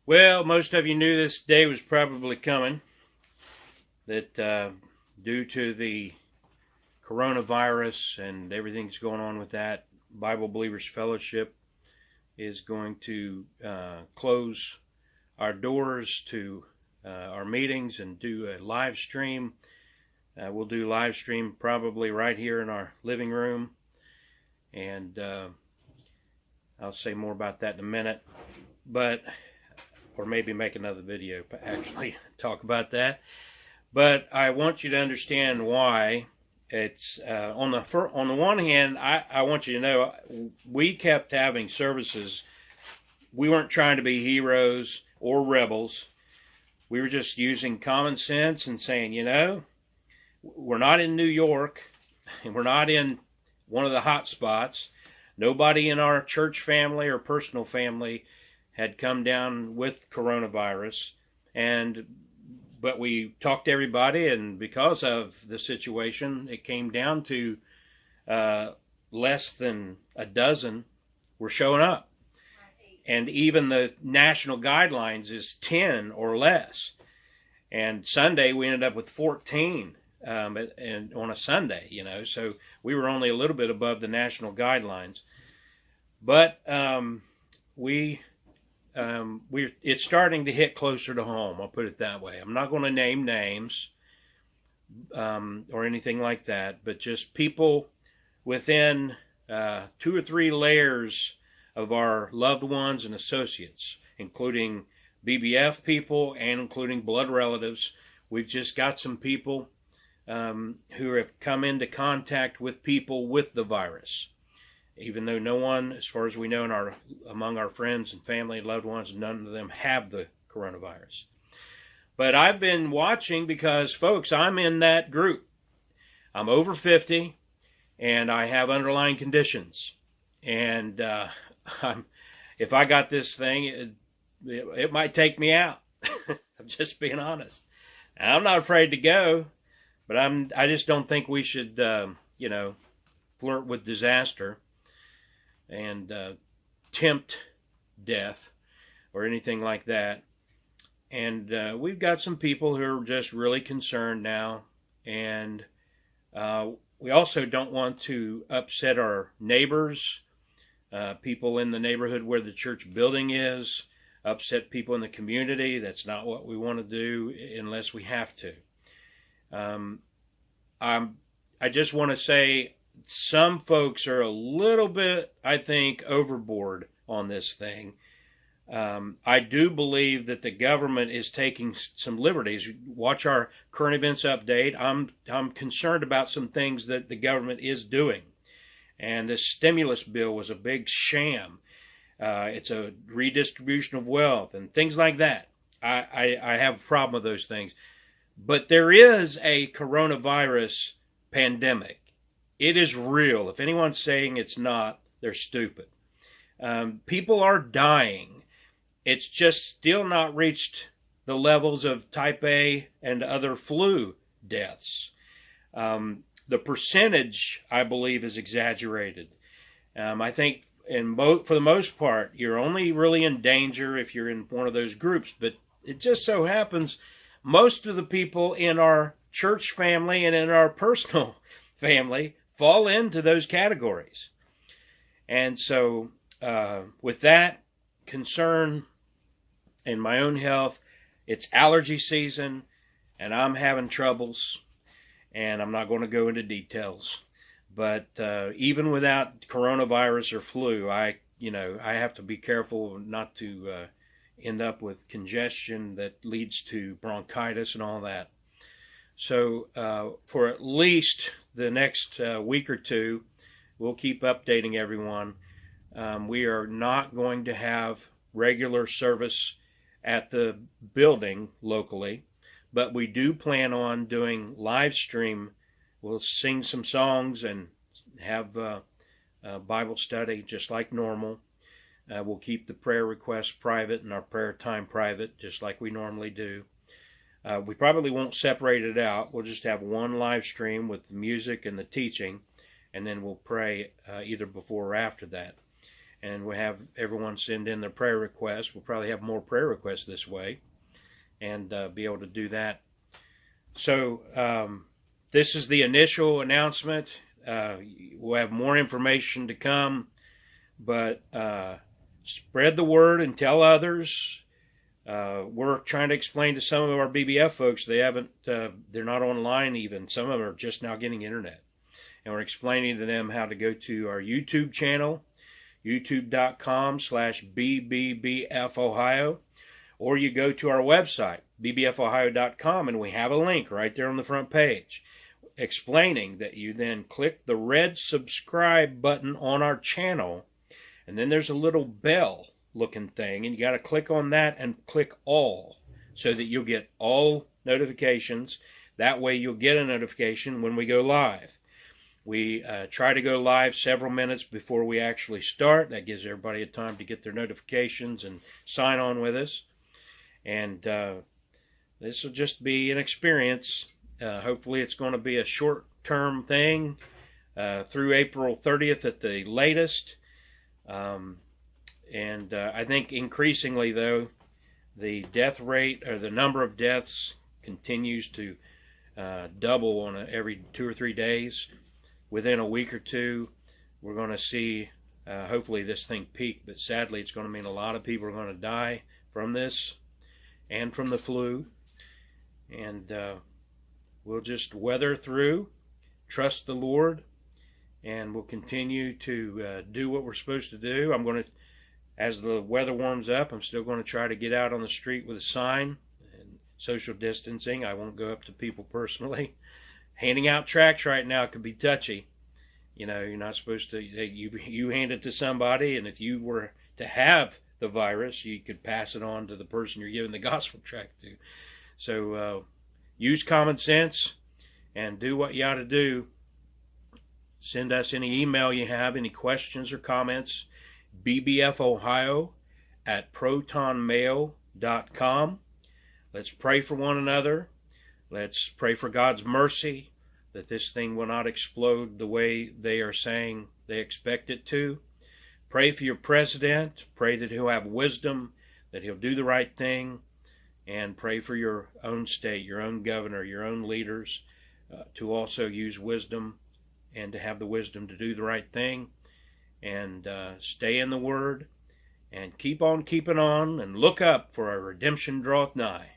Well, most of you knew this day was probably coming, that due to the coronavirus and everything that's going on with that, Bible Believers Fellowship is going to close our doors to our meetings and do a live stream. We'll do live stream probably right here in our living room, and I'll say more about that in a minute, or maybe make another video actually talk about that. But I want you to understand why. It's on the one hand, I want you to know we kept having services. We weren't trying to be heroes or rebels. We were just using common sense and saying, we're not in New York, and we're not in one of the hot spots. Nobody in our church family or personal family had come down with coronavirus, but we talked to everybody, and because of the situation, it came down to less than a dozen were showing up. And even the national guidelines is 10 or less. And Sunday we ended up with 14 and on a Sunday, so we were only a little bit above the national guidelines. But it's starting to hit closer to home. I'll put it that way. I'm not going to name names or anything like that, but just people within 2 or 3 layers of our loved ones and associates, including BBF people and including blood relatives. We've just got some people who have come into contact with people with the virus. Even though no one, as far as we know, among our friends and family and loved ones, none of them have the coronavirus. But I've been watching because, folks, I'm in that group. I'm over 50, and I have underlying conditions. And if I got this thing, it might take me out. I'm just being honest. I'm not afraid to go, but I just don't think we should, flirt with disaster and tempt death or anything like that. And we've got some people who are just really concerned now, and we also don't want to upset our neighbors, people in the neighborhood where the church building is, upset people in the community. That's not what we want to do unless we have to. I just want to say, some folks are a little bit, I think, overboard on this thing. I do believe that the government is taking some liberties. Watch our current events update. I'm concerned about some things that the government is doing. And the stimulus bill was a big sham. It's a redistribution of wealth and things like that. I have a problem with those things. But there is a coronavirus pandemic. It is real. If anyone's saying it's not, they're stupid. People are dying. It's just still not reached the levels of type A and other flu deaths. The percentage, I believe, is exaggerated. I think for the most part, you're only really in danger if you're in one of those groups. But it just so happens most of the people in our church family and in our personal family fall into those categories. And so with that concern in my own health, it's allergy season, and I'm having troubles, and I'm not going to go into details. But even without coronavirus or flu, I have to be careful not to end up with congestion that leads to bronchitis and all that. So for at least the next week or two, we'll keep updating everyone. We are not going to have regular service at the building locally, but we do plan on doing live stream. We'll sing some songs and have a Bible study just like normal. We'll keep the prayer requests private and our prayer time private, just like we normally do. We probably won't separate it out. We'll just have one live stream with the music and the teaching, and then we'll pray either before or after that. and we have everyone send in their prayer requests. We'll probably have more prayer requests this way, and be able to do that. So this is the initial announcement. We'll have more information to come, but spread the word and tell others. We're trying to explain to some of our BBF folks, they're not online even. Some of them are just now getting internet. And we're explaining to them how to go to our YouTube channel, youtube.com/BBBFOHIO, or you go to our website, BBFOHIO.com, and we have a link right there on the front page explaining that you then click the red subscribe button on our channel, and then there's a little bell looking thing, and you got to click on that and click all so that you'll get all notifications. That way you'll get a notification when we go live. We try to go live several minutes before we actually start. That gives everybody a time to get their notifications and sign on with us. And this will just be an experience. Hopefully it's going to be a short-term thing through April 30th at the latest. I think increasingly, though, the death rate or the number of deaths continues to double on every 2 or 3 days. Within a week or two, we're going to see, hopefully, this thing peak. But sadly, it's going to mean a lot of people are going to die from this and from the flu. And we'll just weather through, trust the Lord, and we'll continue to do what we're supposed to do. I'm going to, as the weather warms up, I'm still going to try to get out on the street with a sign and social distancing. I won't go up to people personally. Handing out tracts right now could be touchy. You know, you're not supposed to, you hand it to somebody, and if you were to have the virus, you could pass it on to the person you're giving the gospel tract to. So use common sense and do what you ought to do. Send us any email you have, any questions or comments, bbfohio@protonmail.com. Let's pray for one another. Let's pray for God's mercy, that this thing will not explode the way they are saying they expect it to. Pray for your president. Pray that he'll have wisdom, that he'll do the right thing. And pray for your own state, your own governor, your own leaders, to also use wisdom and to have the wisdom to do the right thing. And stay in the Word and keep on keeping on and look up, for our redemption draweth nigh.